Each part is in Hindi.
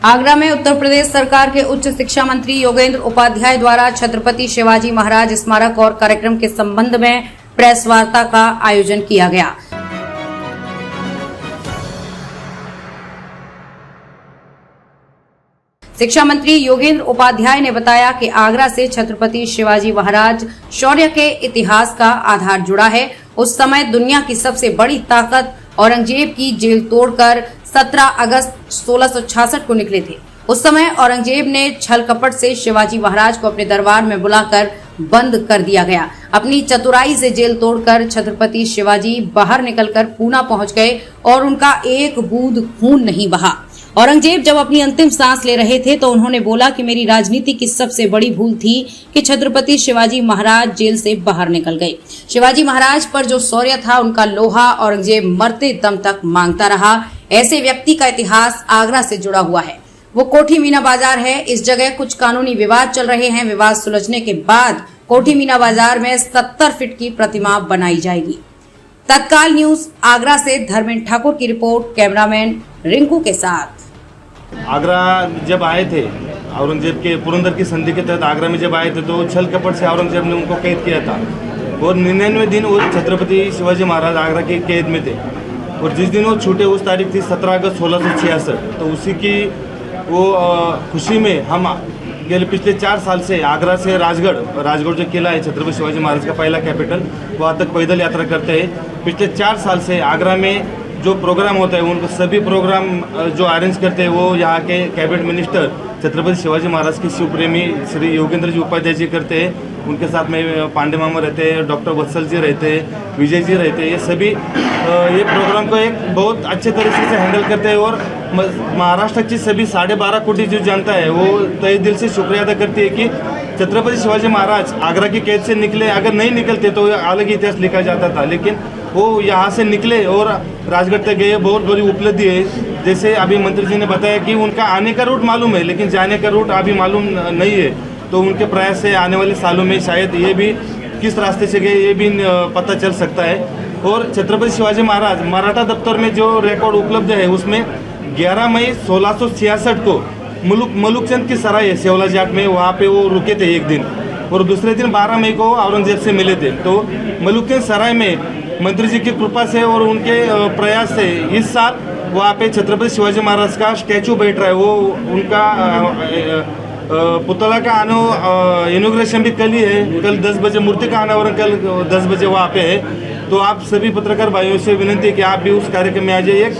आगरा में उत्तर प्रदेश सरकार के उच्च शिक्षा मंत्री योगेंद्र उपाध्याय द्वारा छत्रपति शिवाजी महाराज स्मारक और कार्यक्रम के संबंध में प्रेस वार्ता का आयोजन किया गया। शिक्षा मंत्री योगेंद्र उपाध्याय ने बताया कि आगरा से छत्रपति शिवाजी महाराज शौर्य के इतिहास का आधार जुड़ा है। उस समय दुनिया की सबसे बड़ी ताकत औरंगजेब की जेल तोड़कर 17 अगस्त 1666 को निकले थे। उस समय औरंगजेब ने छल कपट से शिवाजी महाराज को अपने दरबार में बुलाकर बंद कर दिया गया। अपनी चतुराई से जेल तोड़कर छत्रपति शिवाजी बाहर निकलकर पूना पहुंच गए और उनका एक बूंद खून नहीं बहा। औरंगजेब जब अपनी अंतिम सांस ले रहे थे तो उन्होंने बोला कि मेरी राजनीति की सबसे बड़ी भूल थी कि छत्रपति शिवाजी महाराज जेल से बाहर निकल गए। शिवाजी महाराज पर जो शौर्य था उनका लोहा औरंगजेब मरते दम तक मांगता रहा। ऐसे व्यक्ति का इतिहास आगरा से जुड़ा हुआ है। वो कोठी मीना बाजार है। इस जगह कुछ कानूनी विवाद चल रहे हैं। विवाद सुलझने के बाद कोठी मीना बाजार में 70 फीट की प्रतिमा बनाई जाएगी। तत्काल न्यूज आगरा से धर्मेंद्र ठाकुर की रिपोर्ट, कैमरामैन रिंकू के साथ। आगरा जब आए थे औरंगजेब के पुरंदर की संधि के तहत आगरा में जब आए थे तो छल कपट से औरंगजेब ने उनको कैद किया था और 99 दिन वो छत्रपति शिवाजी महाराज आगरा के कैद में थे और जिस दिन वो छूटे उस तारीख थी 17 अगस्त 1666। तो उसी की वो खुशी में हम पिछले 4 साल से आगरा से राजगढ़ जो किला है छत्रपति शिवाजी महाराज का पहला कैपिटल, वहाँ तक पैदल यात्रा करते हैं। पिछले 4 साल से आगरा में जो प्रोग्राम होता है उनको सभी प्रोग्राम जो अरेंज करते हैं वो यहाँ के कैबिनेट मिनिस्टर छत्रपति शिवाजी महाराज के शिवप्रेमी श्री योगेंद्र जी उपाध्याय जी करते हैं। उनके साथ में पांडे मामा रहते हैं, डॉक्टर वत्सल जी रहते हैं, विजय जी रहते हैं। ये सभी ये प्रोग्राम को एक बहुत अच्छे तरीके से हैंडल करते हैं और महाराष्ट्र की सभी 12.5 कोटी जो जनता है वो तहे दिल से शुक्रिया अदा करती है कि छत्रपति शिवाजी महाराज आगरा की कैद से निकले। अगर नहीं निकलते तो अलग ही इतिहास लिखा जाता था, लेकिन वो यहाँ से निकले और राजगढ़ तक गए। बहुत बड़ी उपलब्धि है। जैसे अभी मंत्री जी ने बताया कि उनका आने का रूट मालूम है लेकिन जाने का रूट अभी मालूम नहीं है। तो उनके प्रयास से आने वाले सालों में शायद ये भी किस रास्ते से गए ये भी पता चल सकता है। और छत्रपति शिवाजी महाराज मराठा दफ्तर में जो रिकॉर्ड उपलब्ध है उसमें 11 मई 1666 को मलुकचंद की सराय है सेवला जाट में, वहाँ पे वो रुके थे एक दिन और दूसरे दिन 12 मई को औरंगजेब से मिले थे। तो मलुकचंद सराय में मंत्री जी की कृपा से और उनके प्रयास से इस साल वहाँ पे छत्रपति शिवाजी महाराज का स्टैचू बैठ रहा है। वो उनका पुतला का इनॉग्रेशन भी कल ही है। कल 10 बजे मूर्ति का अनावरण कल 10 बजे वहाँ पे है। तो आप सभी पत्रकार भाइयों से विनती है कि आप भी उस कार्यक्रम में आ जाइए।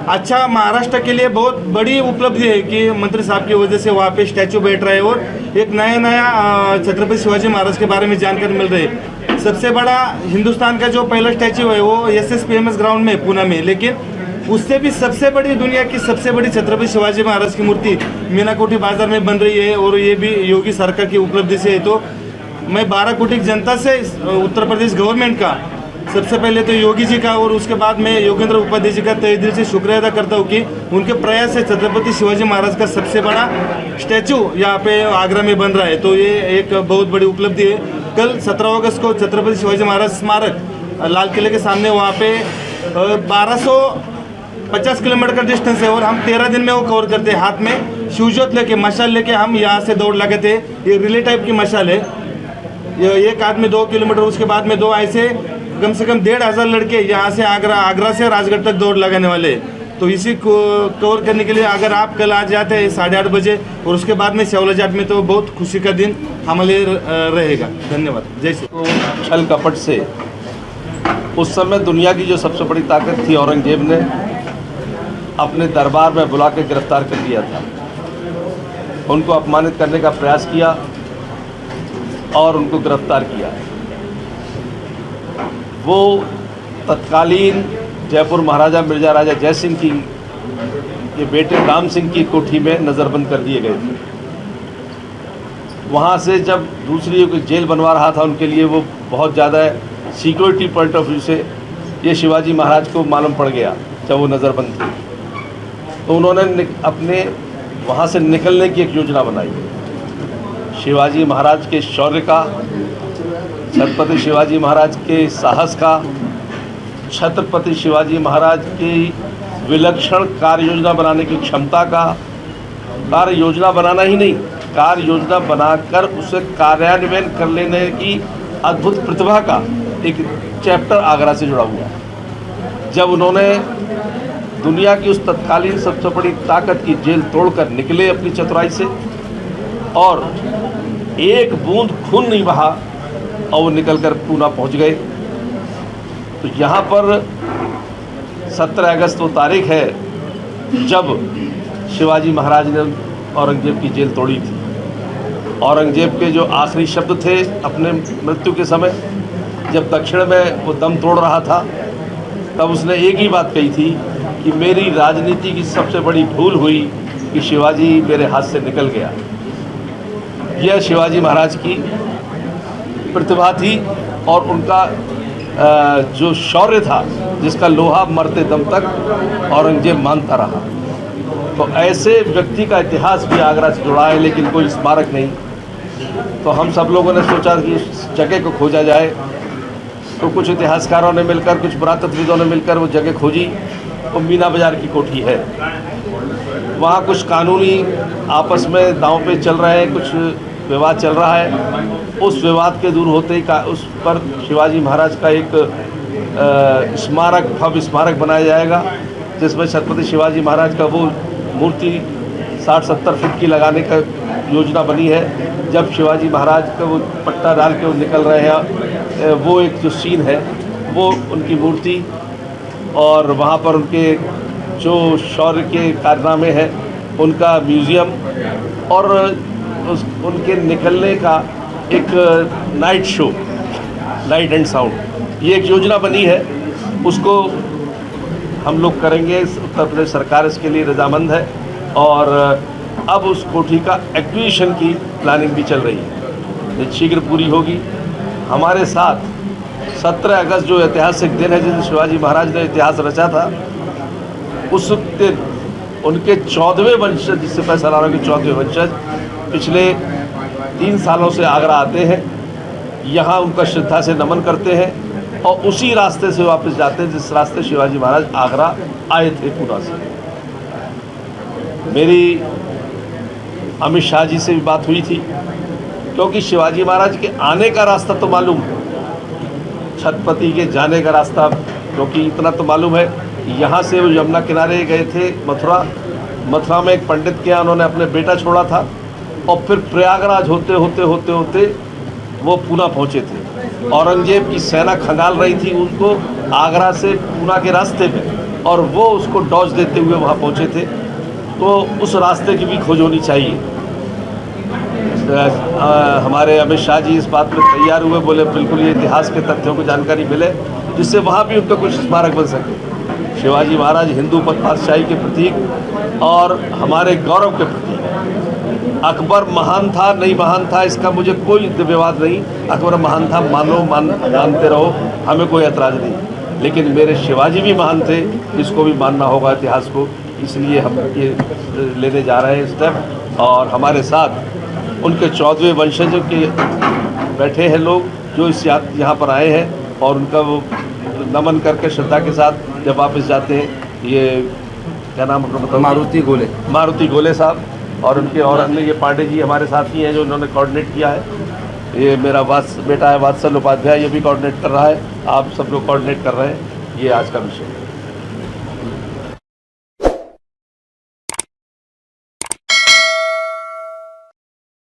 अच्छा, महाराष्ट्र के लिए बहुत बड़ी उपलब्धि है कि मंत्री साहब की वजह से वहाँ पे स्टैचू बैठ रहा है और एक नया छत्रपति शिवाजी महाराज के बारे में जानकारी मिल रही है। सबसे बड़ा हिंदुस्तान का जो पहला स्टैचू है वो SSPMS ग्राउंड में पूना में, लेकिन उससे भी सबसे बड़ी दुनिया की सबसे बड़ी छत्रपति शिवाजी महाराज की मूर्ति मीना कोठी बाजार में बन रही है और ये भी योगी सरकार की उपलब्धि से है। तो मैं 12 कोटी जनता से उत्तर प्रदेश गवर्नमेंट का सबसे पहले तो योगी जी का और उसके बाद में योगेंद्र उपाध्याय जी का तहे दिल से शुक्रिया अदा करता हूँ कि उनके प्रयास से छत्रपति शिवाजी महाराज का सबसे बड़ा स्टैचू यहाँ पे आगरा में बन रहा है। तो ये एक बहुत बड़ी उपलब्धि है। कल 17 अगस्त को छत्रपति शिवाजी महाराज स्मारक लाल किले के सामने वहाँ पे 1250 किलोमीटर का डिस्टेंस है और हम 13 दिन में वो कवर करते हैं। हाथ में शिवजोत लेके मशाल लेके हम यहाँ से दौड़ लगे थे। ये रिले टाइप की मशाल है। एक आदमी 2 किलोमीटर, उसके बाद में 2 ऐसे कम से कम 1500 लड़के यहाँ से आगरा से राजगढ़ तक दौड़ लगाने वाले। तो इसी को कवर करने के लिए अगर आप कल आ जाते हैं 8:30 बजे और उसके बाद में सेवला जाट में तो बहुत खुशी का दिन हमारे रहेगा। धन्यवाद। जय श्री। तो छल कपट से उस समय दुनिया की जो सबसे बड़ी ताकत थी औरंगजेब ने अपने दरबार में बुला के गिरफ्तार कर लिया था। उनको अपमानित करने का प्रयास किया और उनको गिरफ्तार किया। वो तत्कालीन जयपुर महाराजा मिर्जा राजा जय सिंह की ये बेटे राम सिंह की कोठी में नज़रबंद कर दिए गए थे। वहाँ से जब दूसरी जेल बनवा रहा था उनके लिए वो बहुत ज़्यादा सिक्योरिटी पॉइंट ऑफ व्यू से ये शिवाजी महाराज को मालूम पड़ गया जब वो नज़रबंद थे। तो उन्होंने अपने वहाँ से निकलने की एक योजना बनाई। शिवाजी महाराज के शौर्य का, छत्रपति शिवाजी महाराज के साहस का, छत्रपति शिवाजी महाराज की विलक्षण कार्य योजना बनाने की क्षमता का कार्य योजना बनाना ही नहीं, कार्य योजना बनाकर उसे कार्यान्वयन कर लेने की अद्भुत प्रतिभा का एक चैप्टर आगरा से जुड़ा हुआ है। जब उन्होंने दुनिया की उस तत्कालीन सबसे बड़ी ताकत की जेल तोड़कर निकले अपनी चतुराई से, और एक बूंद खून नहीं बहा और वो निकल कर पूना पहुँच गए। तो यहाँ पर 17 अगस्त वो तारीख है जब शिवाजी महाराज ने औरंगजेब की जेल तोड़ी थी। औरंगजेब के जो आखिरी शब्द थे अपने मृत्यु के समय, जब दक्षिण में वो दम तोड़ रहा था, तब उसने एक ही बात कही थी कि मेरी राजनीति की सबसे बड़ी भूल हुई कि शिवाजी मेरे हाथ से निकल गया। यह शिवाजी महाराज की प्रतिभा थी और उनका जो शौर्य था, जिसका लोहा मरते दम तक औरंगजेब मानता रहा। तो ऐसे व्यक्ति का इतिहास भी आगरा से जुड़ा है, लेकिन कोई स्मारक नहीं। तो हम सब लोगों ने सोचा कि इस जगह को खोजा जाए। तो कुछ इतिहासकारों ने मिलकर, कुछ पुरातत्वविदों ने मिलकर वो जगह खोजी। वो मीना बाज़ार की कोठी है। वहाँ कुछ कानूनी आपस में दांव पे चल रहे हैं, कुछ विवाद चल रहा है। उस विवाद के दूर होते ही उस पर शिवाजी महाराज का एक स्मारक, भव्य स्मारक बनाया जाएगा, जिसमें छत्रपति शिवाजी महाराज का वो मूर्ति 60-70 फीट की लगाने का योजना बनी है। जब शिवाजी महाराज का वो पट्टा डाल के वो निकल रहे हैं, वो एक जो सीन है, वो उनकी मूर्ति, और वहाँ पर उनके जो शौर्य के कारनामे हैं उनका म्यूज़ियम, और उनके निकलने का एक night show, light and sound, ये एक योजना बनी है। उसको हम लोग करेंगे। उत्तर प्रदेश सरकार इसके लिए रजामंद है, और अब उस कोठी का एक्विजिशन की प्लानिंग भी चल रही है, ये शीघ्र पूरी होगी। हमारे साथ 17 अगस्त जो ऐतिहासिक दिन है, जिस शिवाजी महाराज ने इतिहास रचा था, उस दिन उनके 14वें वंशज, जिससे पैसा ला रहा के 14वें वंशज पिछले 3 सालों से आगरा आते हैं, यहाँ उनका श्रद्धा से नमन करते हैं, और उसी रास्ते से वापस जाते हैं जिस रास्ते शिवाजी महाराज आगरा आए थे पूना से। मेरी अमित शाह जी से भी बात हुई थी, क्योंकि शिवाजी महाराज के आने का रास्ता तो मालूम, छत्रपति के जाने का रास्ता, क्योंकि इतना तो मालूम है, यहाँ से वो यमुना किनारे गए थे मथुरा में एक पंडित के यहाँ उन्होंने अपने बेटा छोड़ा था, और फिर प्रयागराज होते होते होते होते वो पूना पहुँचे थे। औरंगजेब की सेना खंगाल रही थी उनको आगरा से पूना के रास्ते में, और वो उसको डॉज देते हुए वहाँ पहुँचे थे। तो उस रास्ते की भी खोज होनी चाहिए। हमारे अमित शाह जी इस बात में तैयार हुए, बोले बिल्कुल ये इतिहास के तथ्यों को जानकारी मिले, जिससे वहाँ भी उनका कुछ स्मारक बन सके। शिवाजी महाराज हिंदू पातशाही के प्रतीक और हमारे गौरव के प्रतीक। अकबर महान था नहीं महान था, इसका मुझे कोई विवाद नहीं। अकबर महान था, मानते रहो, हमें कोई एतराज़ नहीं। लेकिन मेरे शिवाजी भी महान थे, इसको भी मानना होगा इतिहास को। इसलिए हम ये लेने जा रहे हैं स्टेप, और हमारे साथ उनके 14वें वंशजों के बैठे हैं लोग, जो इस यहाँ पर आए हैं, और उनका वो नमन करके श्रद्धा के साथ जब वापस जाते हैं। ये क्या नाम अपना बताओ? मारुति गोले साहब, और उनके और अन्य ये पांडे जी हमारे साथ ही हैं, जो इन्होंने कोऑर्डिनेट किया है। ये मेरा बेटा है वात्सल उपाध्याय, ये भी कोऑर्डिनेट कर रहा है। आप सब लोग कोऑर्डिनेट कर रहे हैं। ये आज का विषय है।